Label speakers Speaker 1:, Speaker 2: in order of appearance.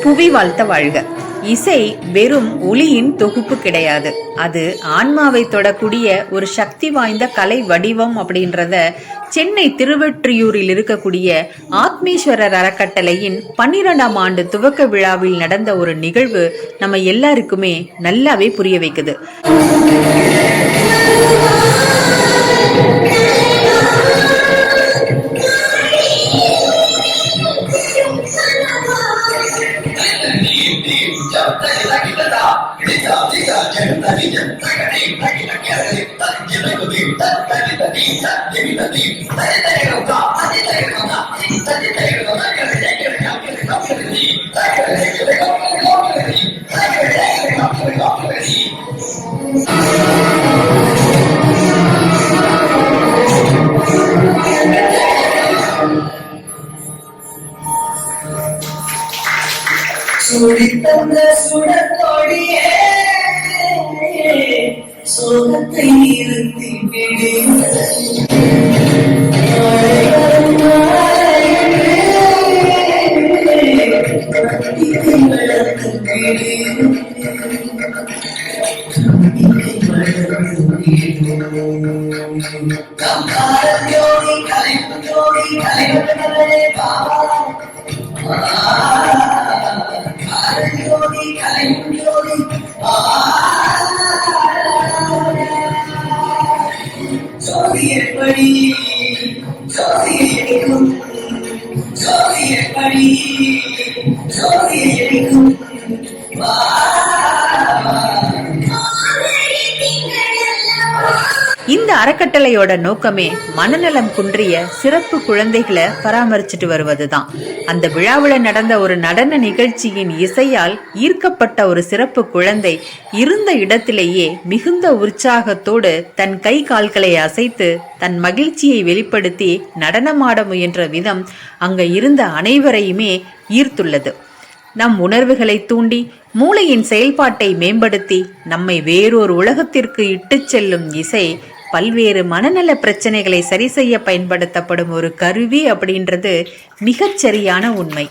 Speaker 1: புவி வாழ்த்த வாழ்க. இசை வெறும் ஒலியின் தொகுப்பு கிடையாது, அது ஆன்மாவை தொடக்கூடிய ஒரு சக்தி வாய்ந்த கலை வடிவம் அப்படின்றத சென்னை திருவெற்றியூரில் இருக்கக்கூடிய ஆத்மீஸ்வரர் அறக்கட்டளையின் 12ஆம் ஆண்டு துவக்க விழாவில் நடந்த ஒரு நிகழ்வு நம்ம எல்லாருக்குமே நல்லாவே புரிய வைக்குது.
Speaker 2: சுடித்தந்த சுடத்தோடியே சோகத்தை நிறுத்தி எப்படி
Speaker 1: இந்த அறக்கட்டளையோட நோக்கமே மனநலம் குன்றிய சிறப்பு குழந்தைகளை பராமரிச்சுட்டு வருவதுதான். அந்த விழாவில் நடந்த ஒரு நடன நிகழ்ச்சியின் இசையால் ஈர்க்கப்பட்ட ஒரு சிறப்பு குழந்தை இருந்த இடத்திலேயே மிகுந்த உற்சாகத்தோடு தன் கை கால்களை அசைத்து தன் மகிழ்ச்சியை வெளிப்படுத்தி நடனமாட முயன்ற விதம் அங்க இருந்த அனைவரையுமே ஈர்த்துள்ளது. நம் உணர்வுகளை தூண்டி மூளையின் செயல்பாட்டை மேம்படுத்தி நம்மை வேறொரு உலகத்திற்கு இட்டுச் செல்லும் இசை பல்வேறு மனநல பிரச்சனைகளை சரி செய்ய பயன்படுத்தப்படும் ஒரு கருவி அப்படின்றது மிகச்சரியான உண்மை.